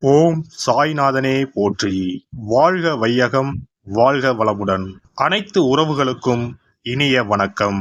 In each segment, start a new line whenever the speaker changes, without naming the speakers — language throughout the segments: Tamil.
ஓம் சாய்நாதனே போற்றி. வாழ்க வையகம், வாழ்க வளமுடன். அனைத்து உறவுகளுக்கும் இனிய வணக்கம்.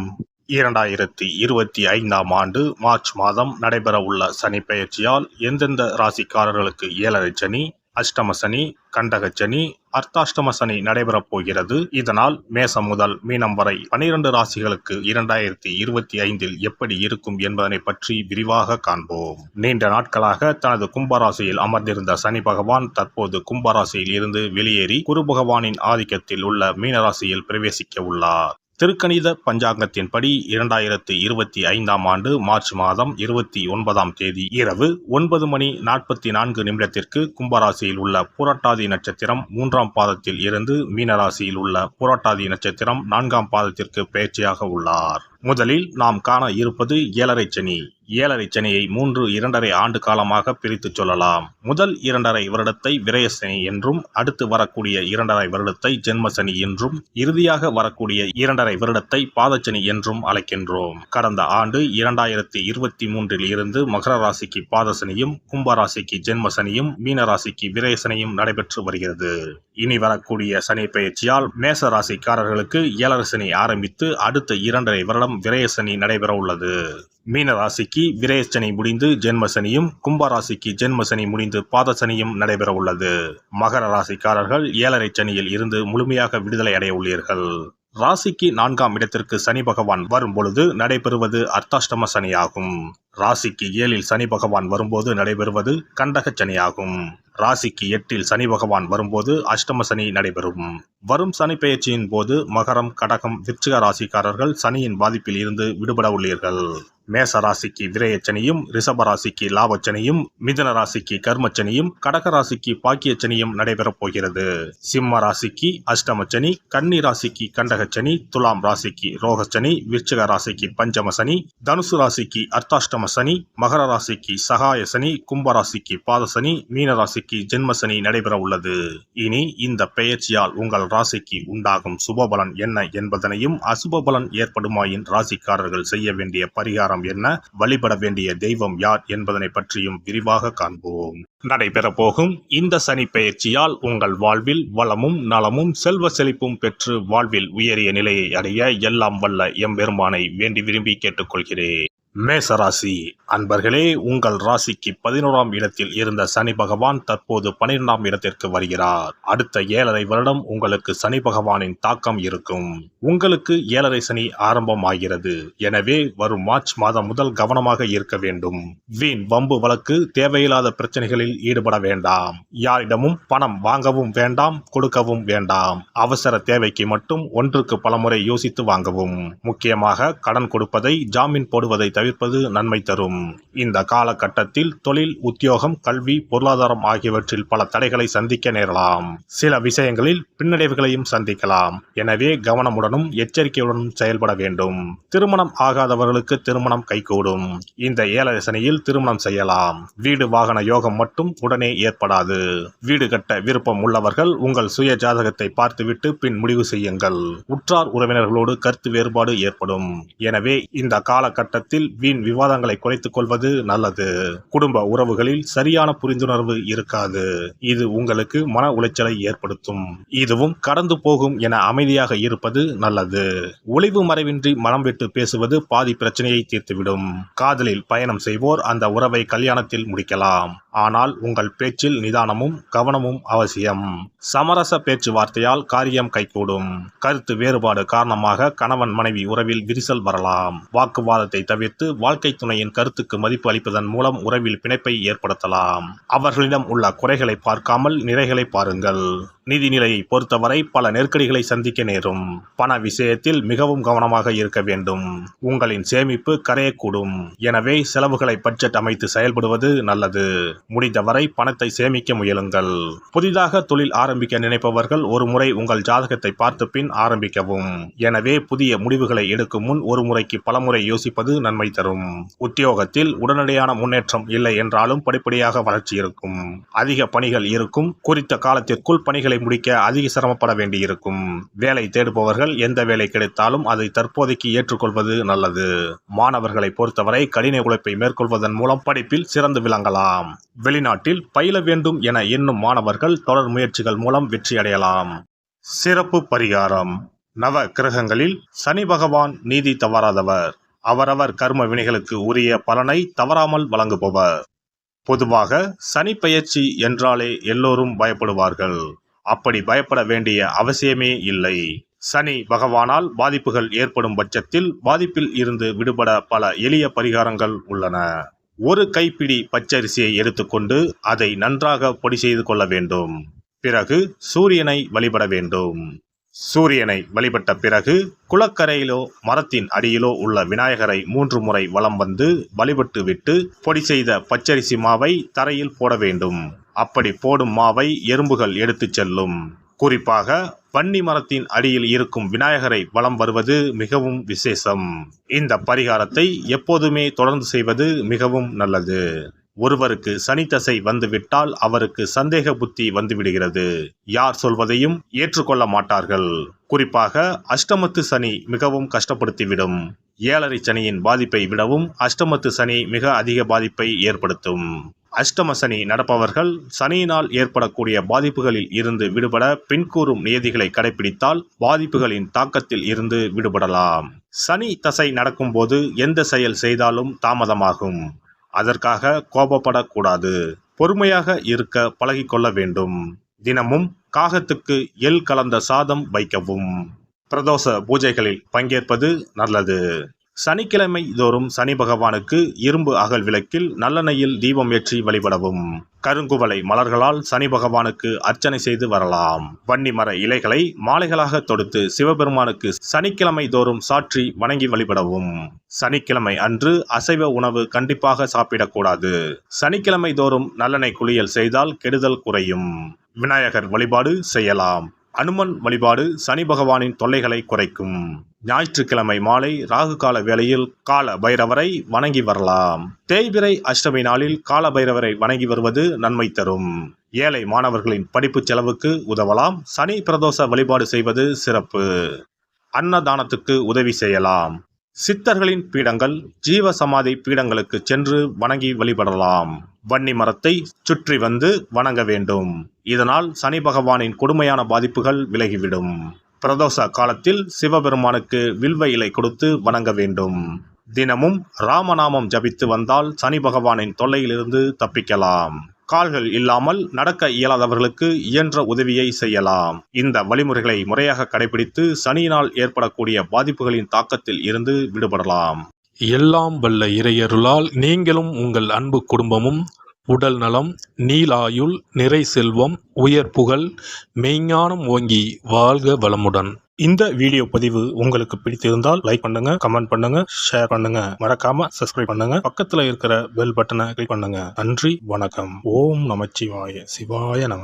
2025ஆம் ஆண்டு மார்ச் மாதம் நடைபெறவுள்ள சனி பெயர்ச்சியால் எந்தெந்த ராசிக்காரர்களுக்கு ஏழரை சனி, அஷ்டம சனி, கண்டக சனி, அர்த்தாஷ்டம சனி நடைபெறப் போகிறது. இதனால் மேசம் முதல் மீனம் வரை 12 ராசிகளுக்கு 2025இல் எப்படி இருக்கும் என்பதனை பற்றி விரிவாக காண்போம். நீண்ட நாட்களாக தனது கும்பராசியில் அமர்ந்திருந்த சனி பகவான் தற்போது கும்பராசியில் இருந்து வெளியேறி குரு பகவானின் ஆதிக்கத்தில் உள்ள மீனராசியில் பிரவேசிக்க உள்ளார். திருக்கணித பஞ்சாங்கத்தின்படி 2025ஆம் ஆண்டு மார்ச் மாதம் 29ஆம் தேதி இரவு 9:44 கும்பராசியில் உள்ள புரட்டாதி நட்சத்திரம் 3ஆம் பாதத்தில் இருந்து மீனராசியில் உள்ள புரட்டாதி நட்சத்திரம் 4ஆம் பாதத்திற்கு பெயர்ச்சியாக உள்ளார். முதலில் நாம் காண இருப்பது ஏழரை சனி. ஏழரை சனியை 2.5 ஆண்டு காலமாக பிரித்து சொல்லலாம். முதல் 2.5 வருடத்தை விரயசனி என்றும், அடுத்து வரக்கூடிய 2.5 வருடத்தை ஜென்மசனி என்றும், இறுதியாக வரக்கூடிய 2.5 வருடத்தை பாதச்சனி என்றும் அழைக்கின்றோம். கடந்த ஆண்டு 2023இல் இருந்து மகர ராசிக்கு பாதசனியும், கும்பராசிக்கு ஜென்மசனியும், மீனராசிக்கு விரயசனியும் நடைபெற்று வருகிறது. இனி வரக்கூடிய சனி பெயர்ச்சியால் மேச ராசிக்காரர்களுக்கு ஏழரை சனி ஆரம்பித்து அடுத்த 2.5 வருடம் விரயசனி நடைபெற உள்ளது. மீன ராசிக்கு விரயசனி முடிந்து ஜென்மசனியும், கும்பராசிக்கு ஜென்மசனி முடிந்து பாதசனியும் நடைபெற உள்ளது. மகர ராசிக்காரர்கள் ஏழரை சனியில் இருந்து முழுமையாக விடுதலை அடைய உள்ளீர்கள். ராசிக்கு 4ஆம் இடத்திற்கு சனி பகவான் வரும் பொழுது நடைபெறுவது அர்த்தாஷ்டம சனியாகும். ராசிக்கு 7இல் சனி பகவான் வரும்போது நடைபெறுவது கண்டக சனியாகும். ராசிக்கு 8இல் சனி பகவான் வரும்போது அஷ்டம சனி நடைபெறும். வரும் சனி பெயர்ச்சியின் போது மகரம், கடகம், விருச்சிக ராசிக்காரர்கள் சனியின் பாதிப்பில் இருந்து விடுபட உள்ளீர்கள். மேச ராசிக்கு விரயச்சனியும், ரிஷப ராசிக்கு லாபச்சனியும், மிதுன ராசிக்கு கர்மச்சனியும், கடக ராசிக்கு பாக்கியச்சனியும் நடைபெறப் போகிறது. சிம்ம ராசிக்கு அஷ்டமச்சனி, கன்னி ராசிக்கு கண்டகச்சனி, துலாம் ராசிக்கு ரோகச்சனி, விருச்சிக ராசிக்கு பஞ்சம சனி, தனுசு ராசிக்கு அர்த்தாஷ்டம சனி, மகர ராசிக்கு சகாய சனி, கும்பராசிக்கு பாதசனி, மீனராசிக்கு ஜென்மசனி நடைபெற உள்ளது. இனி இந்த பெயர்ச்சியால் உங்கள் ராசிக்கு உண்டாகும் சுபபலன் என்ன என்பதனையும், அசுபபலன் ஏற்படுமாயின் ராசிக்காரர்கள் செய்ய வேண்டிய பரிகாரம் என்ன, வழிபட வேண்டிய தெய்வம் யார் என்பதனை பற்றியும் விரிவாக காண்போம். நடைபெற போகும் இந்த சனி பெயர்ச்சியால் உங்கள் வாழ்வில் வளமும் நலமும் செல்வ செழிப்பும் பெற்று வாழ்வில் உயரிய நிலையை அடைய எல்லாம் வல்ல எம்பெருமானை வேண்டி விரும்பி கேட்டுக்கொள்கிறேன். மேசராசி அன்பர்களே, உங்கள் ராசிக்கு 11ஆம் இடத்தில் இருந்த சனி பகவான் தற்போது 12ஆம் இடத்திற்கு வருகிறார். அடுத்த 7.5 வருடம் உங்களுக்கு சனி பகவானின் தாக்கம் இருக்கும். உங்களுக்கு 7.5 சனி ஆரம்பமாகிறது. எனவே வரும் மார்ச் மாதம் முதல் கவனமாக இருக்க வேண்டும். வீண் வம்பு வழக்கு, தேவையில்லாத பிரச்சனைகளில் ஈடுபட வேண்டாம். யாரிடமும் பணம் வாங்கவும் வேண்டாம், கொடுக்கவும் வேண்டாம். அவசர தேவைக்கு மட்டும் ஒன்றுக்கு பலமுறை யோசித்து வாங்கவும். முக்கியமாக கடன் கொடுப்பதை, ஜாமீன் போடுவதை தவிர்ப்பது நன்மை தரும். இந்த காலகட்டத்தில் தொழில், உத்தியோகம், கல்வி, பொருளாதாரம் ஆகியவற்றில் பல தடைகளை சந்திக்க நேரலாம். சில விஷயங்களில் பின்னடைவுகளையும் சந்திக்கலாம். எனவே கவனமுடனும் எச்சரிக்கையுடனும் செயல்பட வேண்டும். திருமணம் ஆகாதவர்களுக்கு திருமணம் கைகூடும். இந்த ஏழரை சனியில் திருமணம் செய்யலாம். வீடு வாகன யோகம் மட்டும் உடனே ஏற்படாது. வீடு கட்ட விருப்பம் உள்ளவர்கள் உங்கள் சுய ஜாதகத்தை பார்த்துவிட்டு பின் முடிவு செய்யுங்கள். உற்றார் உறவினர்களோடு கருத்து வேறுபாடு ஏற்படும். எனவே இந்த காலகட்டத்தில் வீண் விவாதங்களை குறைத்துக் கொள்வது நல்லது. குடும்ப உறவுகளில் சரியான புரிந்துணர்வு இருக்காது. இது உங்களுக்கு மன உளைச்சலை ஏற்படுத்தும். இதுவும் கடந்து போகும் என அமைதியாக இருப்பது நல்லது. ஒளிவு மறைவின்றி மனம் விட்டு பேசுவது பாதி பிரச்சனையை தீர்த்துவிடும். காதலில் பயணம் செய்வோர் அந்த உறவை கல்யாணத்தில் முடிக்கலாம். ஆனால் உங்கள் பேச்சில் நிதானமும் கவனமும் அவசியம். சமரச பேச்சுவார்த்தையால் காரியம் கைகூடும். கருத்து வேறுபாடு காரணமாக கணவன் மனைவி உறவில் விரிசல் வரலாம். வாக்குவாதத்தை தவிர்த்து வாழ்க்கை துணையின் கருத்துக்கு மதிப்பு அளிப்பதன் மூலம் உறவில் பிணைப்பை ஏற்படுத்தலாம். அவர்களிடம் உள்ள குறைகளை பார்க்காமல் நிறைகளை பாருங்கள். நிதி நிலையை பொறுத்தவரை பல நெருக்கடிகளை சந்திக்க நேரும். பண விஷயத்தில் மிகவும் கவனமாக இருக்க வேண்டும். உங்களின் சேமிப்பு கரையக்கூடும். எனவே செலவுகளை பட்ஜெட் அமைத்து செயல்படுவது நல்லது. முடிந்தவரை பணத்தை சேமிக்க முயலுங்கள். புதிதாக தொழில் ஆரம்பிக்க நினைப்பவர்கள் ஒரு முறை உங்கள் ஜாதகத்தை பார்த்து பின் ஆரம்பிக்கவும். எனவே புதிய முடிவுகளை எடுக்கும் முன் ஒரு முறைக்கு பலமுறை யோசிப்பது நன்மை நன்மை தரும். உத்தியோகத்தில் உடனடியான முன்னேற்றம் இல்லை என்றாலும் படிப்படியாக வளர்ச்சி இருக்கும். அதிக பணிகள் இருக்கும். குறித்த காலத்திற்குள் பணிகளை முடிக்க அதிக சிரமப்பட வேண்டியிருக்கும். வேலை தேடுபவர்கள் எந்த வேலை கிடைத்தாலும் அதை தற்போதைக்கு ஏற்றுக்கொள்வது நல்லது. மாணவர்களை பொறுத்தவரை கடின உழைப்பை மேற்கொள்வதன் மூலம் படிப்பில் சிறந்து விளங்கலாம். வெளிநாட்டில் பயில வேண்டும் என எண்ணும் மாணவர்கள் தொடர் முயற்சிகள் மூலம் வெற்றி அடையலாம். சிறப்பு பரிகாரம். நவ கிரகங்களில் சனி பகவான் நீதி தவறாதவர். அவரவர் கர்ம வினைகளுக்கு உரிய பலனை தவறாமல் வழங்குபவர். பொதுவாக சனி பெயர்ச்சி என்றாலே எல்லோரும் பயப்படுவார்கள். அப்படி பயப்பட வேண்டிய அவசியமே இல்லை. சனி பகவானால் பாதிப்புகள் ஏற்படும் பட்சத்தில் பாதிப்பில் இருந்து விடுபட பல எளிய பரிகாரங்கள் உள்ளன. ஒரு கைப்பிடி பச்சரிசியை எடுத்துக்கொண்டு அதை நன்றாக பொடி செய்து கொள்ள வேண்டும். பிறகு சூரியனை வழிபட வேண்டும். சூரியனை வழிபட்ட பிறகு குளக்கரையிலோ மரத்தின் அடியிலோ உள்ள விநாயகரை 3 முறை வலம் வந்து வழிபட்டு விட்டு பொடி செய்த பச்சரிசி மாவை தரையில் போட வேண்டும். அப்படி போடும் மாவை எறும்புகள் எடுத்துச் செல்லும். குறிப்பாக வன்னி மரத்தின் அடியில் இருக்கும் விநாயகரை வலம் வருவது மிகவும் விசேஷம். இந்த பரிகாரத்தை எப்போதுமே தொடர்ந்து செய்வது மிகவும் நல்லது. ஒருவருக்கு சனி தசை வந்துவிட்டால் அவருக்கு சந்தேக புத்தி வந்துவிடுகிறது. யார் சொல்வதையும் ஏற்றுக்கொள்ள மாட்டார்கள். குறிப்பாக அஷ்டமத்து சனி மிகவும் கஷ்டப்படுத்திவிடும். 7.5 சனியின் பாதிப்பை விடவும் அஷ்டமத்து சனி மிக அதிக பாதிப்பை ஏற்படுத்தும். அஷ்டம சனி நடப்பவர்கள் சனியினால் ஏற்படக்கூடிய பாதிப்புகளில் இருந்து விடுபட பின்கூறும் நியதிகளை கடைபிடித்தால் பாதிப்புகளின் தாக்கத்தில் இருந்து விடுபடலாம். சனி தசை நடக்கும்போது எந்த செயல் செய்தாலும் தாமதமாகும். அதற்காக கோபப்படக்கூடாது. பொறுமையாக இருக்க பழகிக்கொள்ள வேண்டும். தினமும் காகத்துக்கு எள் கலந்த சாதம் வைக்கவும். பிரதோஷ பூஜைகளில் பங்கேற்பது நல்லது. சனிக்கிழமை தோறும் சனி பகவானுக்கு இரும்பு அகல் விளக்கில் நல்லெண்ணெயில் தீபம் ஏற்றி வழிபடவும். கருங்குவளை மலர்களால் சனி பகவானுக்கு அர்ச்சனை செய்து வரலாம். வன்னி மர இலைகளை மாலைகளாக தொடுத்து சிவபெருமானுக்கு சனிக்கிழமை தோறும் சாற்றி வணங்கி வழிபடவும். சனிக்கிழமை அன்று அசைவ உணவு கண்டிப்பாக சாப்பிடக்கூடாது. சனிக்கிழமை தோறும் நல்லெண்ணெய் குளியல் செய்தால் கெடுதல் குறையும். விநாயகர் வழிபாடு செய்யலாம். அனுமன் வழிபாடு சனி பகவானின் தொல்லைகளை குறைக்கும். ஞாயிற்றுக்கிழமை மாலை ராகு கால வேளையில் கால பைரவரை வணங்கி வரலாம். தேய்பிறை அஷ்டமி நாளில் கால பைரவரை வணங்கி வருவது நன்மை தரும். ஏழை மாணவர்களின் படிப்பு செலவுக்கு உதவலாம். சனி பிரதோஷ வழிபாடு செய்வது சிறப்பு. அன்னதானத்துக்கு உதவி செய்யலாம். சித்தர்களின் பீடங்கள் ஜீவ சமாதி பீடங்களுக்கு சென்று வணங்கி வழிபடலாம். வன்னி மரத்தை சுற்றி வந்து வணங்க வேண்டும். இதனால் சனி பகவானின் கொடுமையான பாதிப்புகள் விலகிவிடும். பிரதோஷ காலத்தில் சிவபெருமானுக்கு வில்வ இலை கொடுத்து வணங்க வேண்டும். தினமும் ராமநாமம் ஜபித்து வந்தால் சனி பகவானின் தொல்லையிலிருந்து தப்பிக்கலாம். கால்கள் இல்லாமல் நடக்க இயலாதவர்களுக்கு இயன்ற உதவியை செய்யலாம். இந்த வழிமுறைகளை முறையாக கடைபிடித்து சனியினால் ஏற்படக்கூடிய பாதிப்புகளின் தாக்கத்தில் இருந்து விடுபடலாம்.
எல்லாம் வல்ல இறையருளால் நீங்களும் உங்கள் அன்பு குடும்பமும் உடல் நலம், நீலாயுள், நிறை செல்வம், உயர் புகழ், மெய்ஞானம் ஓங்கி வாழ்க வளமுடன்.
இந்த வீடியோ பதிவு உங்களுக்கு பிடித்திருந்தால் லைக் பண்ணுங்க, கமெண்ட் பண்ணுங்க, ஷேர் பண்ணுங்க. மறக்காம சப்ஸ்கிரைப் பண்ணுங்க. பக்கத்துல இருக்கிற பெல் பட்டனை கிளிக் பண்ணுங்க. நன்றி, வணக்கம். ஓம் நமச்சிவாய. சிவாய நம.